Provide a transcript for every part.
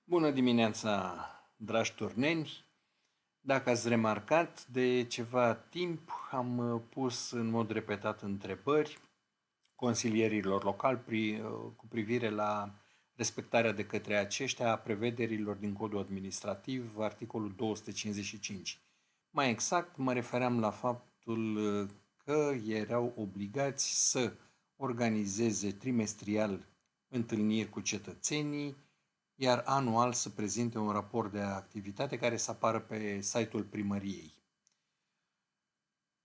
Bună dimineața, dragi turneni! Dacă ați remarcat, de ceva timp am pus în mod repetat întrebări consilierilor locali cu privire la respectarea de către aceștia a prevederilor din Codul Administrativ, articolul 255. Mai exact, mă refeream la faptul că erau obligați să organizeze trimestrial întâlniri cu cetățenii, iar anual să prezinte un raport de activitate care să apară pe site-ul primăriei.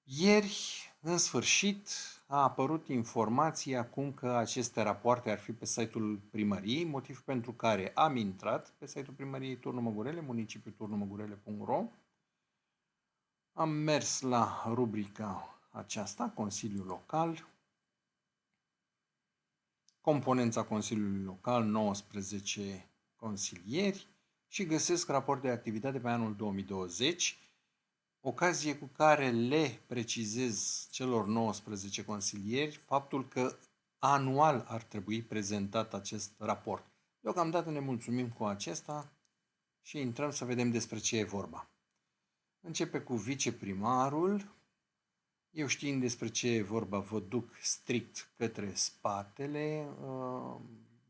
Ieri, în sfârșit, a apărut informația acum că aceste rapoarte ar fi pe site-ul primăriei, motiv pentru care am intrat pe site-ul primăriei Turnul Măgurele, municipiul turnumăgurele.ro. Am mers la rubrica aceasta, Consiliul Local, componența Consiliului Local, 19 consilieri, și găsesc raport de activitate pe anul 2020, ocazie cu care le precizez celor 19 consilieri faptul că anual ar trebui prezentat acest raport. Deocamdată ne mulțumim cu acesta și intrăm să vedem despre ce e vorba. Începe cu viceprimarul. Eu, știind despre ce e vorba, vă duc strict către spatele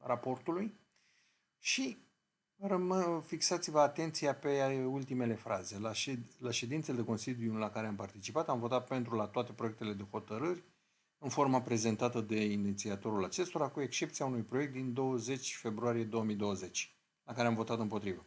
raportului și fixați-vă atenția pe ultimele fraze. La ședințele de Consiliu la care am participat, am votat pentru la toate proiectele de hotărâri în forma prezentată de inițiatorul acestora, cu excepția unui proiect din 20 februarie 2020, la care am votat împotrivă.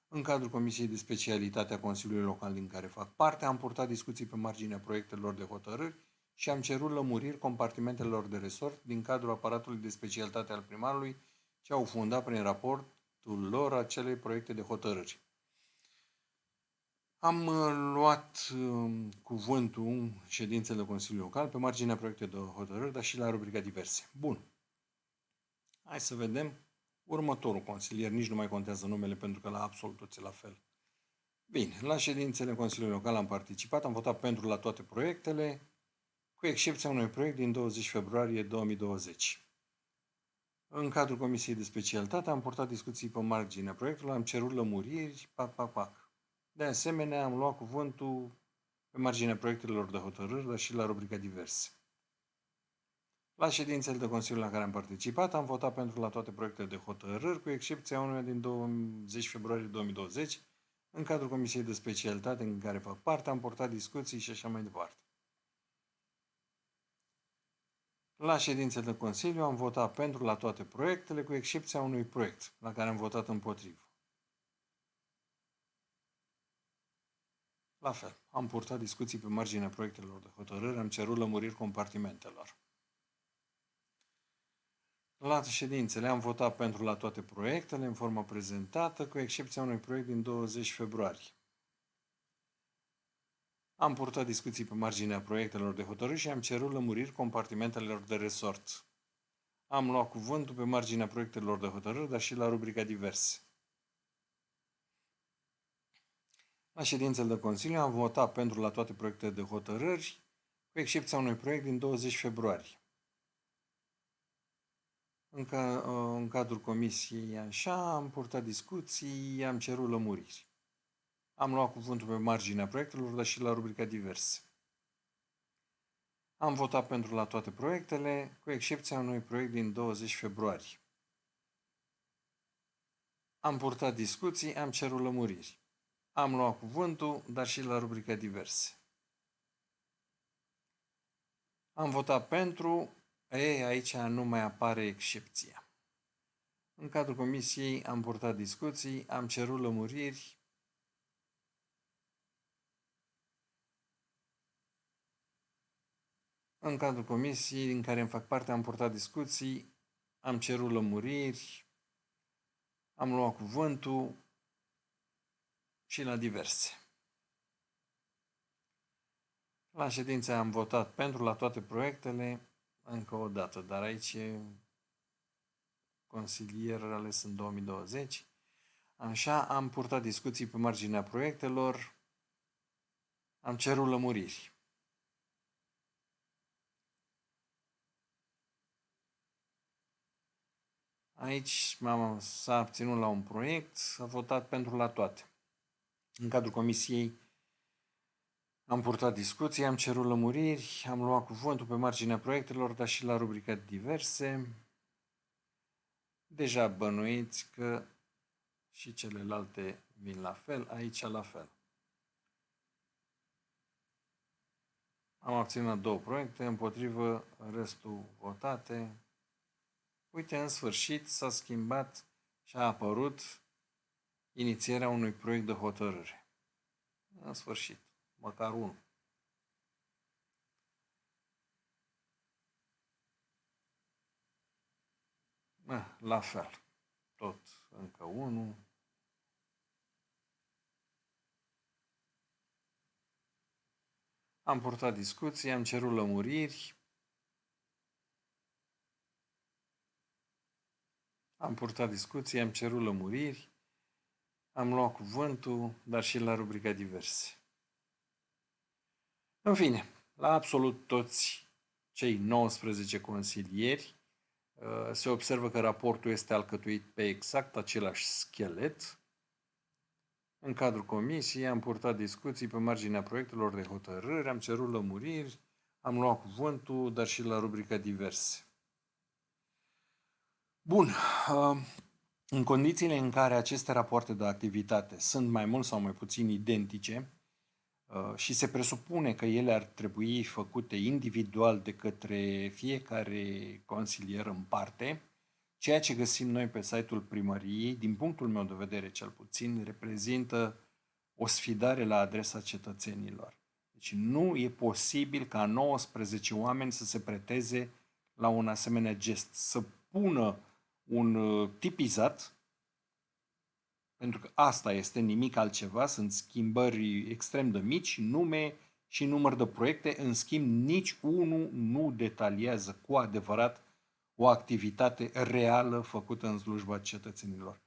În cadrul Comisiei de Specialitate a Consiliului Local din care fac parte, am purtat discuții pe marginea proiectelor de hotărâri și am cerut lămuriri compartimentelor de resort din cadrul aparatului de specialitate al primarului ce au fundat prin raportul lor acele proiecte de hotărâri. Am luat cuvântul în ședințele Consiliului Local pe marginea proiectelor de hotărâri, dar și la rubrica diverse. Bun. Hai să vedem următorul consilier. Nici nu mai contează numele pentru că la absolut toți e la fel. Bine, la ședințele Consiliului Local am participat, am votat pentru la toate proiectele, cu excepția unui proiect din 20 februarie 2020. În cadrul Comisiei de Specialitate am purtat discuții pe marginea proiectului, am cerut lămuriri, pac. De asemenea, am luat cuvântul pe marginea proiectelor de hotărâri, dar și la rubrica diverse. La ședințele de Consiliu la care am participat, am votat pentru la toate proiectele de hotărâri, cu excepția unuia din 20 februarie 2020, în cadrul Comisiei de Specialitate în care fac parte, am purtat discuții și așa mai departe. La ședințele de Consiliu am votat pentru la toate proiectele, cu excepția unui proiect, la care am votat împotrivă. La fel, am purtat discuții pe marginea proiectelor de hotărâri, am cerut lămuriri compartimentelor. La ședințele am votat pentru la toate proiectele, în formă prezentată, cu excepția unui proiect din 20 februarie. Am purtat discuții pe marginea proiectelor de hotărâri și am cerut lămuriri compartimentelor de resort. Am luat cuvântul pe marginea proiectelor de hotărâri, dar și la rubrica diverse. La ședințele de Consiliu am votat pentru la toate proiectele de hotărâri, cu excepția unui proiect din 20 februarie. În cadrul comisiei așa, am purtat discuții, am cerut lămuriri. Am luat cuvântul pe marginea proiectelor, dar și la rubrica diverse. Am votat pentru la toate proiectele, cu excepția unui proiect din 20 februarie. Am purtat discuții, am cerut lămuriri. Am luat cuvântul, dar și la rubrica diverse. Am votat pentru, aici nu mai apare excepția. În cadrul comisiei am purtat discuții, am cerut lămuriri. În cadrul comisiei în care îmi fac parte am purtat discuții, am cerut lămuriri, am luat cuvântul și la diverse. La ședință am votat pentru la toate proiectele, încă o dată, dar aici e consilier ales în 2020. Așa, am purtat discuții pe marginea proiectelor, am cerut lămuriri. Aici s-a abținut la un proiect, s-a votat pentru la toate. În cadrul comisiei am purtat discuții, am cerut lămuriri, am luat cuvântul pe marginea proiectelor, dar și la rubrica diverse. Deja bănuiți că și celelalte vin la fel, aici la fel. Am obținut 2 proiecte, împotrivă restul votate. Uite, în sfârșit s-a schimbat și a apărut inițierea unui proiect de hotărâre. În sfârșit, măcar unul. La fel, tot încă unul. Am purtat discuții, am cerut lămuriri. Am purtat discuții, am cerut lămuriri. Am luat cuvântul, dar și la rubrica diverse. În fine, la absolut toți cei 19 consilieri se observă că raportul este alcătuit pe exact același schelet. În cadrul comisiei am purtat discuții pe marginea proiectelor de hotărâri, am cerut lămuriri, am luat cuvântul, dar și la rubrica diverse. Bun, în condițiile în care aceste rapoarte de activitate sunt mai mult sau mai puțin identice și se presupune că ele ar trebui făcute individual de către fiecare consilier în parte, ceea ce găsim noi pe site-ul primăriei, din punctul meu de vedere cel puțin, reprezintă o sfidare la adresa cetățenilor. Deci nu e posibil ca 19 oameni să se preteze la un asemenea gest, să pună un tipizat, pentru că asta este, nimic altceva, sunt schimbări extrem de mici, nume și număr de proiecte, în schimb nici unul nu detaliază cu adevărat o activitate reală făcută în slujba cetățenilor.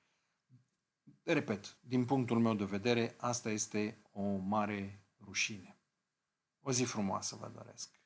Repet, din punctul meu de vedere, asta este o mare rușine. O zi frumoasă vă doresc!